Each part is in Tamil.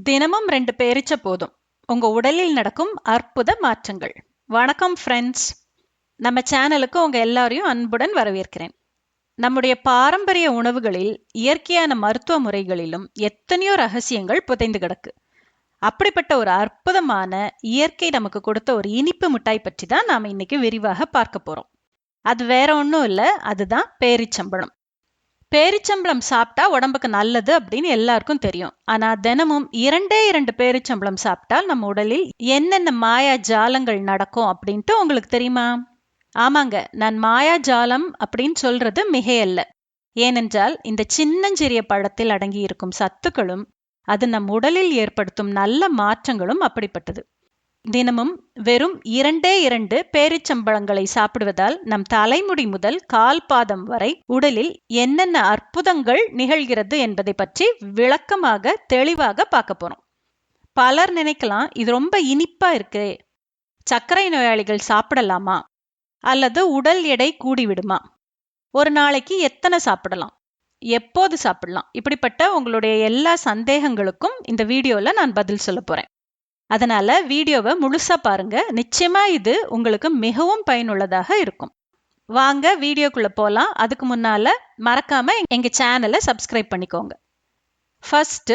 தினமும் 2 பேரிச்ச போதும் உங்க உடலில் நடக்கும் அற்புத மாற்றங்கள். வணக்கம் ஃப்ரெண்ட்ஸ். நம்ம சேனலுக்கு உங்க எல்லாரையும் அன்புடன் வரவேற்கிறேன். நம்முடைய பாரம்பரிய உணவுகளில், இயற்கையான மருத்துவ முறைகளிலும் எத்தனையோ ரகசியங்கள் புதைந்து கிடக்கு. அப்படிப்பட்ட ஒரு அற்புதமான இயற்கை நமக்கு கொடுத்த ஒரு இனிப்பு மிட்டாய் பற்றி தான் நாம இன்னைக்கு விரிவாக பார்க்க போறோம். அது வேற ஒன்றும் இல்லை, அதுதான் பேரிச்சம்பழம். பேரிச்சம்பழம் சாப்பிட்டா உடம்புக்கு நல்லது அப்படின்னு எல்லாருக்கும் தெரியும். ஆனா தினமும் 2 பேரிச்சம்பழம் சாப்பிட்டால் நம்ம உடலில் என்னென்ன மாயா ஜாலங்கள் நடக்கும் அப்படின்ட்டு உங்களுக்கு தெரியுமா? ஆமாங்க, நான் மாயா ஜாலம் அப்படின்னு சொல்றது மிகையல்ல. ஏனென்றால் இந்த சின்னஞ்சிறிய பழத்தில் அடங்கி இருக்கும் சத்துக்களும் அது நம் உடலில் ஏற்படுத்தும் நல்ல மாற்றங்களும் அப்படிப்பட்டது. தினமும் வெறும் 2 பேரிச்சம்பழங்களை சாப்பிடுவதால் நம் தலைமுடி முதல் கால் பாதம் வரை உடலில் என்னென்ன அற்புதங்கள் நிகழ்கிறது என்பதை பற்றி விளக்கமாக தெளிவாக பார்க்க போறோம். பலர் நினைக்கலாம், இது ரொம்ப இனிப்பா இருக்கு, சர்க்கரை நோயாளிகள் சாப்பிடலாமா அல்லது உடல் எடை கூடிவிடுமா, ஒரு நாளைக்கு எத்தனை சாப்பிடலாம், எப்போது சாப்பிடலாம், இப்படிப்பட்ட உங்களுடைய எல்லா சந்தேகங்களுக்கும் இந்த வீடியோல நான் பதில் சொல்ல போறேன். அதனால வீடியோவை முழுசா பாருங்க. நிச்சயமா இது உங்களுக்கு மிகவும் பயனுள்ளதாக இருக்கும். வாங்க வீடியோக்குள்ள போலாம். அதுக்கு முன்னால மறக்காம எங்க சேனலை சப்ஸ்கிரைப் பண்ணிக்கோங்க. ஃபர்ஸ்ட்,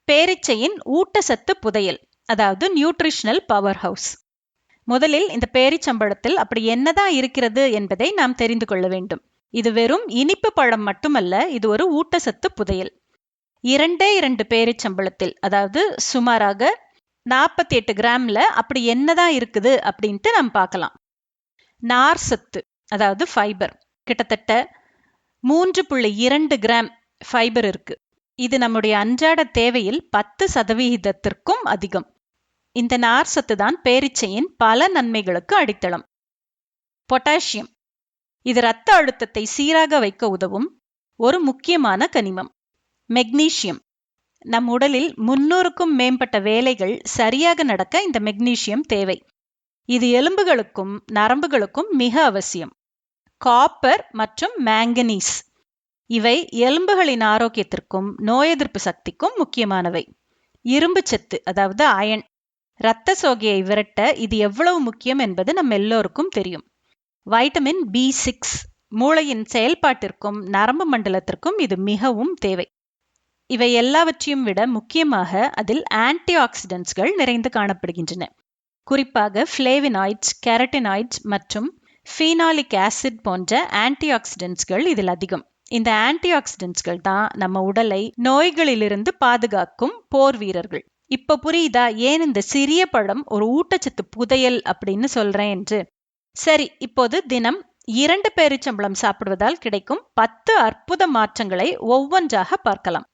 பேரிச்சையின் ஊட்டச்சத்து புதையல், அதாவது நியூட்ரிஷனல் பவர் ஹவுஸ். முதலில் இந்த பேரிச்சம்பழத்தில் அப்படி என்னதான் இருக்கிறது என்பதை நாம் தெரிந்து கொள்ள வேண்டும். இது வெறும் இனிப்பு பழம் மட்டுமல்ல, இது ஒரு ஊட்டச்சத்து புதையல். 2 பேரிச்சம்பழத்தில், அதாவது சுமாராக 48 கிராம்ல அப்படி என்னதான் இருக்குது அப்படின்ட்டு நம்ம பார்க்கலாம். நார் சத்து, அதாவது ஃபைபர், கிட்டத்தட்ட 3.2 கிராம் ஃபைபர் இருக்கு. இது நம்முடைய அன்றாட தேவையில் 10% அதிகம். இந்த நார் சத்து தான் பேரிச்சையின் பல நன்மைகளுக்கு அடித்தளம். பொட்டாசியம், இது இரத்த அழுத்தத்தை சீராக வைக்க உதவும் ஒரு முக்கியமான கனிமம். மெக்னீசியம், நம் உடலில் 300க்கும் மேம்பட்ட வேலைகள் சரியாக நடக்க இந்த மெக்னீசியம் தேவை. இது எலும்புகளுக்கும் நரம்புகளுக்கும் மிக அவசியம். காப்பர் மற்றும் மேங்கனீஸ், இவை எலும்புகளின் ஆரோக்கியத்திற்கும் நோய் எதிர்ப்பு சக்திக்கும் முக்கியமானவை. இரும்பு சத்து, அதாவது அயன், இரத்த சோகையை விரட்ட இது எவ்வளவு முக்கியம் என்பது நம்ம எல்லோருக்கும் தெரியும். வைட்டமின் B6, மூளையின் செயல்பாட்டிற்கும் நரம்பு மண்டலத்திற்கும் இது மிகவும் தேவை. இவை எல்லாவற்றையும் விட முக்கியமாக அதில் ஆன்டி ஆக்சிடென்ட்ஸ்கள் நிறைந்து காணப்படுகின்றன. குறிப்பாக ஃப்ளேவினாய்ட்ஸ், கெரட்டினாய்ட்ஸ் மற்றும் ஃபீனாலிக் ஆசிட் போன்ற ஆன்டி ஆக்சிடென்ட்ஸ்கள் இதில் அதிகம். இந்த ஆன்டி ஆக்சிடென்ட்ஸ்கள் தான் நம்ம உடலை நோய்களிலிருந்து பாதுகாக்கும் போர் வீரர்கள். இப்ப புரியுதா ஏன் இந்த சிறிய பழம் ஒரு ஊட்டச்சத்து புதையல் அப்படின்னு சொல்றேன் என்று? சரி, இப்போது தினம் 2 பேரிச்சம்பழம் சாப்பிடுவதால் கிடைக்கும் 10 அற்புத மாற்றங்களை ஒவ்வொன்றாக பார்க்கலாம்.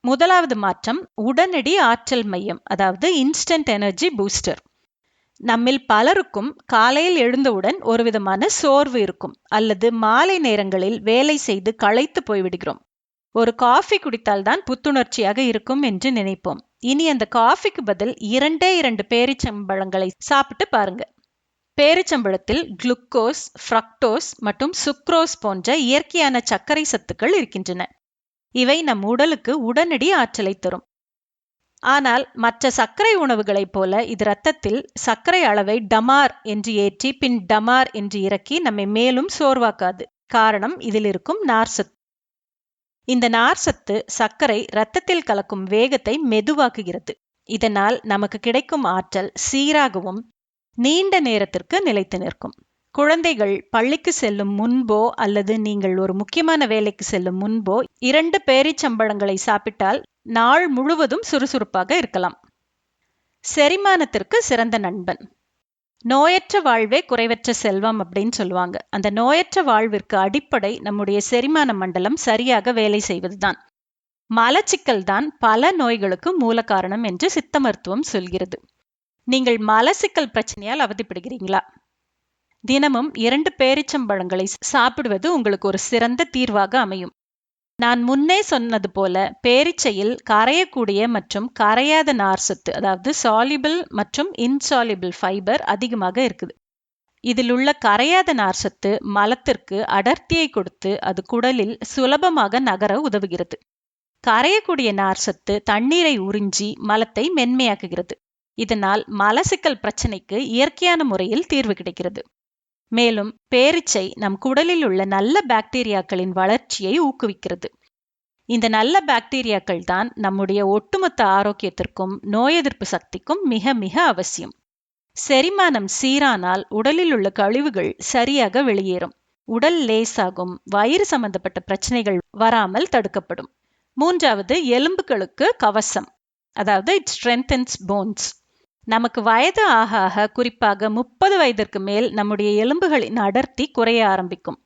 முதலாவது மாற்றம் உடனடி ஆற்றல் மையம், அதாவது இன்ஸ்டன்ட் எனர்ஜி பூஸ்டர். நம்மில் பலருக்கும் காலையில் எழுந்தவுடன் ஒரு விதமான சோர்வு இருக்கும், அல்லது மாலை நேரங்களில் வேலை செய்து களைத்து போய்விடுகிறோம். ஒரு காஃபி குடித்தால்தான் புத்துணர்ச்சியாக இருக்கும் என்று நினைப்போம். இனி அந்த காஃபிக்கு பதில் 2 பேரிச்சம்பழங்களை சாப்பிட்டு பாருங்க. பேரிச்சம்பழத்தில் குளுக்கோஸ், ஃப்ரக்டோஸ் மற்றும் சுக்ரோஸ் போன்ற இயற்கையான சர்க்கரை சத்துக்கள் இருக்கின்றன. இவை நம் உடலுக்கு உடனடி ஆற்றலை தரும். ஆனால் மற்ற சர்க்கரை உணவுகளைப் போல இது இரத்தத்தில் சர்க்கரை அளவை டமார் என்று ஏற்றி பின் டமார் என்று இறக்கி நம்மை மேலும் சோர்வாக்காது. காரணம், இதில் இருக்கும் நார்சத்து. இந்த நார்சத்து சர்க்கரை இரத்தத்தில் கலக்கும் வேகத்தை மெதுவாக்குகிறது. இதனால் நமக்கு கிடைக்கும் ஆற்றல் சீராகவும் நீண்ட நேரத்திற்கு நிலைத்து நிற்கும். குழந்தைகள் பள்ளிக்கு செல்லும் முன்போ அல்லது நீங்கள் ஒரு முக்கியமான வேலைக்கு செல்லும் முன்போ 2 பேரிச்சம்பழங்களை சாப்பிட்டால் நாள் முழுவதும் சுறுசுறுப்பாக இருக்கலாம். செரிமானத்திற்கு சிறந்த நண்பன். நோயற்ற வாழ்வே குறைவற்ற செல்வம் அப்படின்னு சொல்லுவாங்க. அந்த நோயற்ற வாழ்விற்கு அடிப்படை நம்முடைய செரிமான மண்டலம் சரியாக வேலை செய்வதுதான். மலச்சிக்கல் தான் பல நோய்களுக்கு மூல காரணம் என்று சித்த மருத்துவம் சொல்கிறது. நீங்கள் மலச்சிக்கல் பிரச்சனையால் அவதிப்படுகிறீங்களா? தினமும் 2 பேரிச்சம்பழங்களை சாப்பிடுவது உங்களுக்கு ஒரு சிறந்த தீர்வாக அமையும். நான் முன்னே சொன்னது போல பேரிச்சையில் கரையக்கூடிய மற்றும் கரையாத நார்சத்து, அதாவது சால்யுபிள் மற்றும் இன்சால்யுபிள் ஃபைபர் அதிகமாக இருக்குது. இதில் உள்ள கரையாத நார்சத்து மலத்திற்கு அடர்த்தியை கொடுத்து அது குடலில் சுலபமாக நகர உதவுகிறது. கரையக்கூடிய நார்சத்து தண்ணீரை உறிஞ்சி மலத்தை மென்மையாக்குகிறது. இதனால் மலசிக்கல் பிரச்சனைக்கு இயற்கையான முறையில் தீர்வு கிடைக்கிறது. மேலும் பேரீச்சை நம் குடலில் உள்ள நல்ல பாக்டீரியாக்களின் வளர்ச்சியை ஊக்குவிக்கிறது. இந்த நல்ல பாக்டீரியாக்கள் தான் நம்முடைய ஒட்டுமொத்த ஆரோக்கியத்திற்கும் நோய் எதிர்ப்பு சக்திக்கும் மிக மிக அவசியம். செரிமானம் சீரானால் உடலில் உள்ள கழிவுகள் சரியாக வெளியேறும், உடல் லேசாகும், வயிறு சம்பந்தப்பட்ட பிரச்சனைகள் வராமல் தடுக்கப்படும். மூன்றாவது, எலும்புகளுக்கு கவசம், அதாவது இட் ஸ்ட்ரென்தன்ஸ் போன்ஸ். நமக்கு வயது ஆக ஆக, குறிப்பாக 30 வயதிற்கு மேல் நம்முடைய எலும்புகளின் அடர்த்தி குறைய ஆரம்பிக்கும்.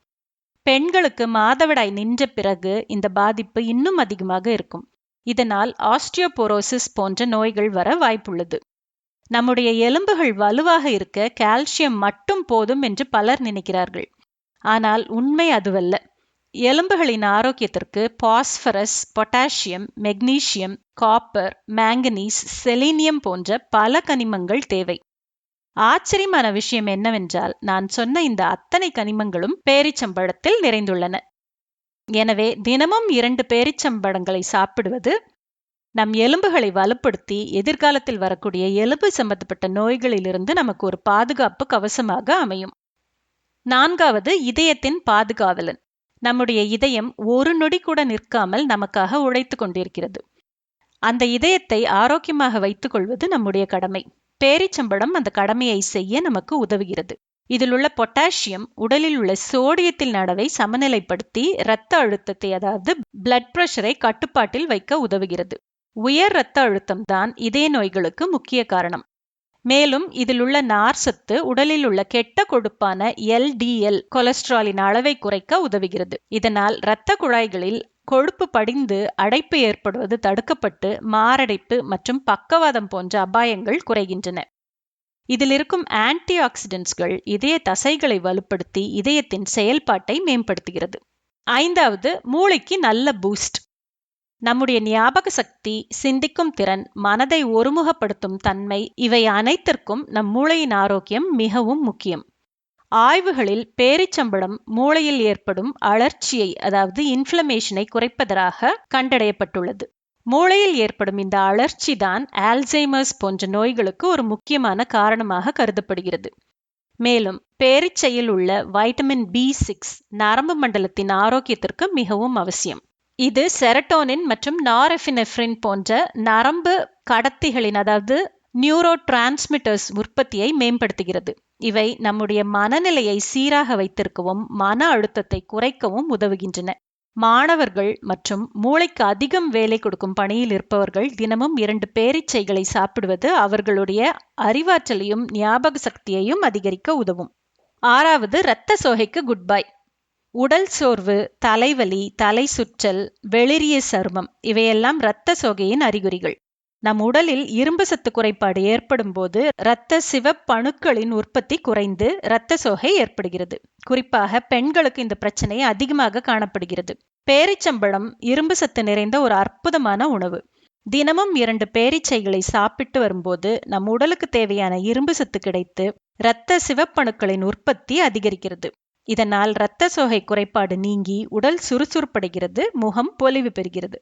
பெண்களுக்கு மாதவிடாய் நின்ற பிறகு இந்த பாதிப்பு இன்னும் அதிகமாக இருக்கும். இதனால் ஆஸ்டியோபோரோசிஸ் போன்ற நோய்கள் வர வாய்ப்புள்ளது. நம்முடைய எலும்புகள் வலுவாக இருக்க கால்சியம் மட்டும் போதும் என்று பலர் நினைக்கிறார்கள். ஆனால் உண்மை அதுவல்ல. எலும்புகளின் ஆரோக்கியத்திற்கு phosphorus, potassium, magnesium, copper, manganese, selenium போன்ற பல கனிமங்கள் தேவை. ஆச்சரியமான விஷயம் என்னவென்றால், நான் சொன்ன இந்த அத்தனை கனிமங்களும் பேரிச்சம்பழத்தில் நிறைந்துள்ளன. எனவே தினமும் 2 பேரிச்சம்பழங்களை சாப்பிடுவது நம் எலும்புகளை வலுப்படுத்தி எதிர்காலத்தில் வரக்கூடிய எலும்பு சம்பந்தப்பட்ட நோய்களிலிருந்து நமக்கு ஒரு பாதுகாப்பு கவசமாக அமையும். 4வது, இதயத்தின் பாதுகாவலன். நம்முடைய இதயம் ஒரு நொடி கூட நிற்காமல் நமக்காக உழைத்து கொண்டிருக்கிறது. அந்த இதயத்தை ஆரோக்கியமாக வைத்துக் கொள்வது நம்முடைய கடமை. பேரிச்சம்பழம் அந்த கடமையை செய்ய நமக்கு உதவுகிறது. இதில் உள்ள பொட்டாசியம் உடலில் உள்ள சோடியத்தின் அளவை சமநிலைப்படுத்தி இரத்த அழுத்தத்தை, அதாவது பிளட் பிரஷரை கட்டுப்பாட்டில் வைக்க உதவுகிறது. உயர் இரத்த அழுத்தம் தான் இதய நோய்களுக்கு முக்கிய காரணம். மேலும் இதில் உள்ள நார்சத்து உடலில் உள்ள கெட்ட கொழுப்பான LDL கொலஸ்ட்ராலின் அளவை குறைக்க உதவுகிறது. இதனால் இரத்த குழாய்களில் கொழுப்பு படிந்து அடைப்பு ஏற்படுவது தடுக்கப்பட்டு மாரடைப்பு மற்றும் பக்கவாதம் போன்ற அபாயங்கள் குறைகின்றன. இதில் இருக்கும் ஆன்டி ஆக்சிடென்ட்ஸ்கள் இதய தசைகளை வலுப்படுத்தி இதயத்தின் செயல்பாட்டை மேம்படுத்துகிறது. 5வது, மூளைக்கு நல்ல பூஸ்ட். நம்முடைய ஞாபக சக்தி, சிந்திக்கும் திறன், மனதை ஒருமுகப்படுத்தும் தன்மை, இவை அனைத்திற்கும் நம் மூளையின் ஆரோக்கியம் மிகவும் முக்கியம். ஆய்வுகளில் பேரிச்சம்பழம் மூளையில் ஏற்படும் அழற்சியை, அதாவது இன்ஃப்ளமேஷனை குறைப்பதாக கண்டறியப்பட்டுள்ளது. மூளையில் ஏற்படும் இந்த அழற்சி தான் ஆல்சைமர்ஸ் போன்ற நோய்களுக்கு ஒரு முக்கியமான காரணமாக கருதப்படுகிறது. மேலும் பேரீச்சையில் உள்ள வைட்டமின் B6 நரம்பு மண்டலத்தின் ஆரோக்கியத்திற்கு மிகவும் அவசியம். இது செரட்டோனின் மற்றும் நாரெஃபினெஃப்ரின் போன்ற நரம்பு கடத்திகளின், அதாவது நியூரோ டிரான்ஸ்மிட்டர்ஸ் உற்பத்தியை மேம்படுத்துகிறது. இவை நம்முடைய மனநிலையை சீராக வைத்திருக்கவும் மன அழுத்தத்தை குறைக்கவும் உதவுகின்றன. மாணவர்கள் மற்றும் மூளைக்கு அதிகம் வேலை கொடுக்கும் பணியில் இருப்பவர்கள் தினமும் 2 பேரீச்சைகளை சாப்பிடுவது அவர்களுடைய அறிவாற்றலையும் ஞாபக சக்தியையும் அதிகரிக்க உதவும். 6வது, இரத்த சோகைக்கு குட் பை. உடல் சோர்வு, தலைவலி, தலை சுற்றல், வெளிரிய சருமம் இவையெல்லாம் இரத்த சோகையின் அறிகுறிகள். நம் உடலில் இரும்பு சத்து குறைபாடு ஏற்படும் போது இரத்த சிவப்பணுக்களின் உற்பத்தி குறைந்து இரத்த சோகை ஏற்படுகிறது. குறிப்பாக பெண்களுக்கு இந்த பிரச்சனை அதிகமாக காணப்படுகிறது. பேரிச்சம்பழம் இரும்பு சத்து நிறைந்த ஒரு அற்புதமான உணவு. தினமும் 2 பேரீச்சைகளை சாப்பிட்டு வரும்போது நம் உடலுக்கு தேவையான இரும்பு சத்து கிடைத்து இரத்த சிவப்பணுக்களின் உற்பத்தி அதிகரிக்கிறது. இதனால் இரத்த சோகை குறைபாடு நீங்கி உடல் சுறுசுறுப்படைகிறது, முகம் பொலிவு பெறுகிறது.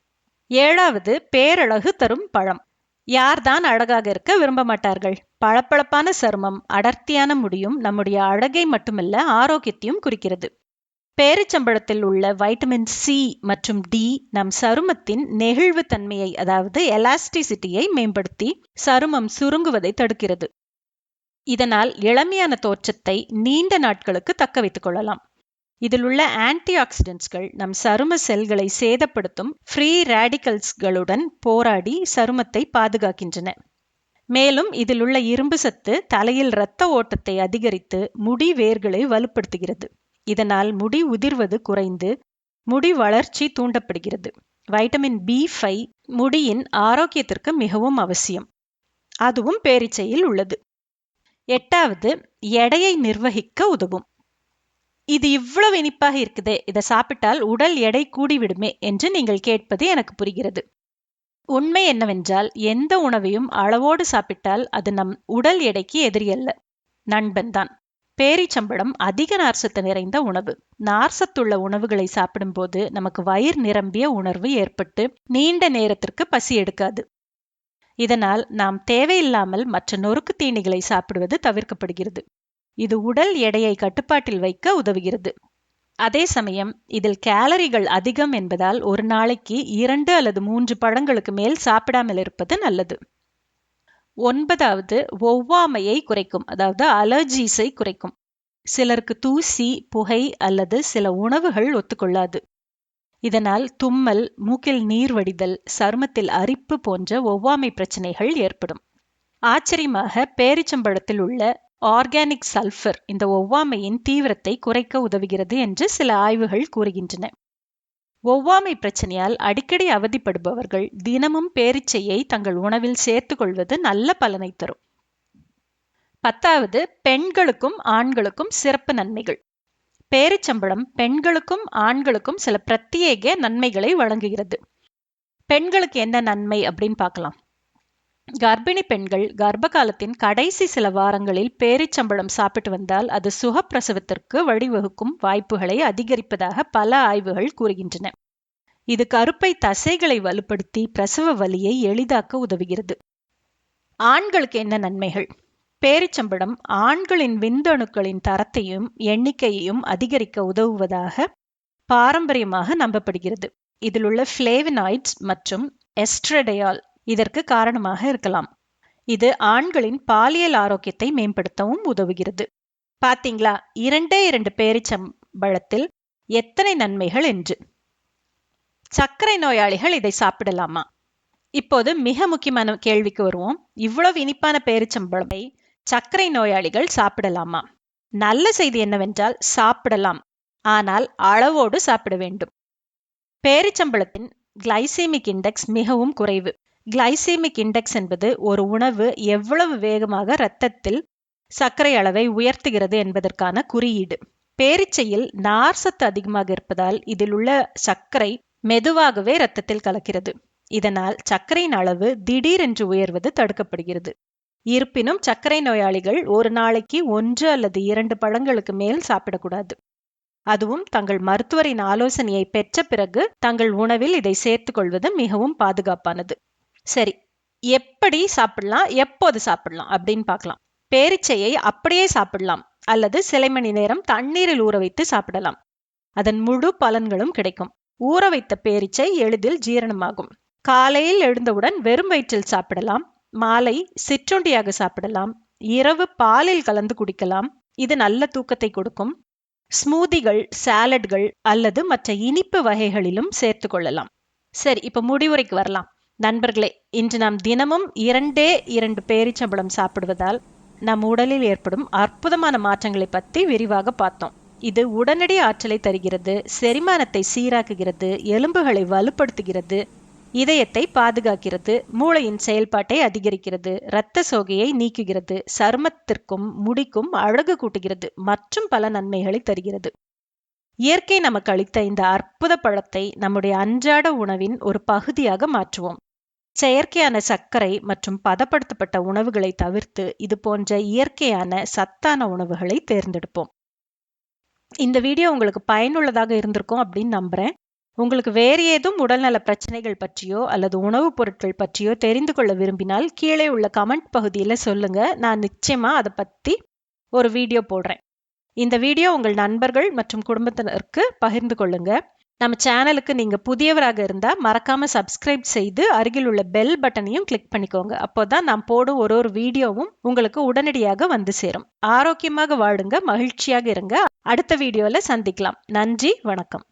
7வது, பேரழகு தரும் பழம். யார்தான் அழகாக இருக்க விரும்ப மாட்டார்கள்? பளபளப்பான சருமம், அடர்த்தியான முடியும் நம்முடைய அழகை மட்டுமல்ல ஆரோக்கியத்தையும் குறிக்கிறது. பேரிச்சம்பழத்தில் உள்ள வைட்டமின் C மற்றும் D நம் சருமத்தின் நெகிழ்வு தன்மையை, அதாவது எலாஸ்டிசிட்டியை மேம்படுத்தி சருமம் சுருங்குவதை தடுக்கிறது. இதனால் இளமையான தோற்றத்தை நீண்ட நாட்களுக்கு தக்க வைத்துக் கொள்ளலாம். இதில் உள்ள ஆன்டி ஆக்சிடென்ட்ஸ்கள் நம் சரும செல்களை சேதப்படுத்தும் ஃப்ரீ ரேடிக்கல்ஸ்களுடன் போராடி சருமத்தை பாதுகாக்கின்றன. மேலும் இதில் உள்ள இரும்பு சத்து தலையில் இரத்த ஓட்டத்தை அதிகரித்து முடி வேர்களை வலுப்படுத்துகிறது. இதனால் முடி உதிர்வது குறைந்து முடி வளர்ச்சி தூண்டப்படுகிறது. வைட்டமின் B5 முடியின் ஆரோக்கியத்திற்கு மிகவும் அவசியம். அதுவும் பேரீச்சையில் உள்ளது. 8வது, எடையை நிர்வகிக்க உதவும். இது இவ்வளவு இனிப்பாக இருக்குதே, இதை சாப்பிட்டால் உடல் எடை கூடிவிடுமே என்று நீங்கள் கேட்பது எனக்கு புரிகிறது. உண்மை என்னவென்றால், எந்த உணவையும் அளவோடு சாப்பிட்டால் அது நம் உடல் எடைக்கு எதிரியல்ல, நண்பன்தான். பேரிச்சம்பழம் அதிக நார்சத்து நிறைந்த உணவு. நார்சத்துள்ள உணவுகளை சாப்பிடும்போது நமக்கு வயிறு நிரம்பிய உணர்வு ஏற்பட்டு நீண்ட நேரத்திற்கு பசி எடுக்காது. இதனால் நாம் தேவையில்லாமல் மற்ற நொறுக்கு தீனிகளை சாப்பிடுவது தவிர்க்கப்படுகிறது. இது உடல் எடையை கட்டுப்பாட்டில் வைக்க உதவுகிறது. அதே சமயம் இதில் கேலரிகள் அதிகம் என்பதால் ஒரு நாளைக்கு 2 அல்லது 3 பழங்களுக்கு மேல் சாப்பிடாமல் இருப்பது நல்லது. 9வது, ஒவ்வாமையை குறைக்கும், அதாவது அலர்ஜீஸை குறைக்கும். சிலருக்கு தூசி, புகை அல்லது சில உணவுகள் ஒத்துக்கொள்ளாது. இதனால் தும்மல், மூக்கில் நீர் வடிதல், சருமத்தில் அரிப்பு போன்ற ஒவ்வாமை பிரச்சனைகள் ஏற்படும். ஆச்சரியமாக பேரிச்சம்பழத்தில் உள்ள ஆர்கானிக் சல்ஃபர் இந்த ஒவ்வாமையின் தீவிரத்தை குறைக்க உதவுகிறது என்று சில ஆய்வுகள் கூறுகின்றன. ஒவ்வாமை பிரச்சனையால் அடிக்கடி அவதிப்படுபவர்கள் தினமும் பேரிச்சையை தங்கள் உணவில் சேர்த்துக் கொள்வது நல்ல பலனை தரும். 10வது, பெண்களுக்கும் ஆண்களுக்கும் சிறப்பு நன்மைகள். பேரிச்சம்பழம் பெண்களுக்கும் ஆண்களுக்கும் சில பிரத்யேக நன்மைகளை வழங்குகிறது. பெண்களுக்கு என்ன நன்மை அப்படின்னு பார்க்கலாம். கர்ப்பிணி பெண்கள் கர்ப்ப காலத்தின் கடைசி சில வாரங்களில் பேரிச்சம்பழம் சாப்பிட்டு வந்தால் அது சுகப்பிரசவத்திற்கு வழிவகுக்கும் வாய்ப்புகளை அதிகரிப்பதாக பல ஆய்வுகள் கூறுகின்றன. இது கருப்பை தசைகளை வலுப்படுத்தி பிரசவ வலியை எளிதாக்க உதவுகிறது. ஆண்களுக்கு என்ன நன்மைகள்? பேரிச்சம்பழம் ஆண்களின் விந்தணுக்களின் தரத்தையும் எண்ணிக்கையையும் அதிகரிக்க உதவுவதாக பாரம்பரியமாக நம்பப்படுகிறது. இதில் உள்ள ஃப்ளேவனாய்ட்ஸ் மற்றும் எஸ்ட்ரடையால் இதற்கு காரணமாக இருக்கலாம். இது ஆண்களின் பாலியல் ஆரோக்கியத்தை மேம்படுத்தவும் உதவுகிறது. பாத்தீங்களா, 2 பேரிச்சம்பழத்தில் எத்தனை நன்மைகள் என்று. சர்க்கரை நோயாளிகள் இதை சாப்பிடலாமா? இப்போது மிக முக்கியமான கேள்விக்கு வருவோம். இவ்வளவு இனிப்பான பேரிச்சம்பழத்தை சர்க்கரை நோயாளிகள் சாப்பிடலாமா? நல்ல செய்தி என்னவென்றால் சாப்பிடலாம், ஆனால் அளவோடு சாப்பிட வேண்டும். பேரிச்சம்பழத்தின் கிளைசெமிக் இண்டெக்ஸ் மிகவும் குறைவு. கிளைசெமிக் இண்டெக்ஸ் என்பது ஒரு உணவு எவ்வளவு வேகமாக இரத்தத்தில் சர்க்கரை அளவை உயர்த்துகிறது என்பதற்கான குறியீடு. பேரிச்சையில் நார்சத்து அதிகமாக இருப்பதால் இதில் உள்ள சர்க்கரை மெதுவாகவே இரத்தத்தில் கலக்கிறது. இதனால் சர்க்கரையின் அளவு திடீரென்று உயர்வது தடுக்கப்படுகிறது. இருப்பினும் சர்க்கரை நோயாளிகள் ஒரு நாளைக்கு 1 அல்லது 2 பழங்களுக்கு மேல் சாப்பிடக்கூடாது. அதுவும் தங்கள் மருத்துவரின் ஆலோசனையை பெற்ற பிறகு தங்கள் உணவில் இதை சேர்த்துக் கொள்வது மிகவும் பாதுகாப்பானது. சரி, எப்படி சாப்பிடலாம், எப்போது சாப்பிடலாம் அப்படின்னு பார்க்கலாம். பேரிச்சையை அப்படியே சாப்பிடலாம் அல்லது சில மணி நேரம் தண்ணீரில் ஊற வைத்து சாப்பிடலாம். அதன் முழு பலன்களும் கிடைக்கும். ஊற வைத்த பேரிச்சை எளிதில் ஜீரணமாகும். காலையில் எழுந்தவுடன் வெறும் வயிற்றில் சாப்பிடலாம். மாலை சிற்றுண்டியாக சாப்பிடலாம். இரவு பாலில் கலந்து குடிக்கலாம். இது நல்ல தூக்கத்தை கொடுக்கும். ஸ்மூதிகள், சாலட்கள் அல்லது மற்ற இனிப்பு வகைகளிலும் சேர்த்து கொள்ளலாம். சரி, இப்ப முடிவுரைக்கு வரலாம். நண்பர்களே, இன்று நாம் தினமும் 2 பேரிச்சம்பழம் சாப்பிடுவதால் நம் உடலில் ஏற்படும் அற்புதமான மாற்றங்களை பற்றி விரிவாக பார்த்தோம். இது உடனடி ஆற்றலை தருகிறது, செரிமானத்தை சீராக்குகிறது, எலும்புகளை வலுப்படுத்துகிறது, இதயத்தை பாதுகாக்கிறது, மூளையின் செயல்பாட்டை அதிகரிக்கிறது, இரத்த சோகையை நீக்குகிறது, சருமத்திற்கும் முடிக்கும் அழகு கூட்டுகிறது மற்றும் பல நன்மைகளை தருகிறது. இயற்கை நமக்கு அளித்த இந்த அற்புத பழத்தை நம்முடைய அன்றாட உணவின் ஒரு பகுதியாக மாற்றுவோம். செயற்கையான சர்க்கரை மற்றும் பதப்படுத்தப்பட்ட உணவுகளை தவிர்த்து இது போன்ற இயற்கையான சத்தான உணவுகளை தேர்ந்தெடுப்போம். இந்த வீடியோ உங்களுக்கு பயனுள்ளதாக இருந்திருக்கும் அப்படின்னு நம்புறேன். உங்களுக்கு வேறு ஏதும் உடல்நல பிரச்சனைகள் பற்றியோ அல்லது உணவுப் பொருட்கள் பற்றியோ தெரிந்து கொள்ள விரும்பினால் கீழே உள்ள கமெண்ட் பகுதியில் சொல்லுங்க. நான் நிச்சயமா அதை பற்றி ஒரு வீடியோ போடுறேன். இந்த வீடியோ உங்கள் நண்பர்கள் மற்றும் குடும்பத்தினருக்கு பகிர்ந்து கொள்ளுங்க. நம்ம சேனலுக்கு நீங்க புதியவராக இருந்தா மறக்காம சப்ஸ்கிரைப் செய்து அருகில் உள்ள பெல் பட்டனையும் கிளிக் பண்ணிக்கோங்க. அப்போதான் நான் போடும் ஒரு வீடியோவும் உங்களுக்கு உடனடியாக வந்து சேரும். ஆரோக்கியமாக வாழுங்க, மகிழ்ச்சியாக இருங்க. அடுத்த வீடியோல சந்திக்கலாம். நன்றி, வணக்கம்.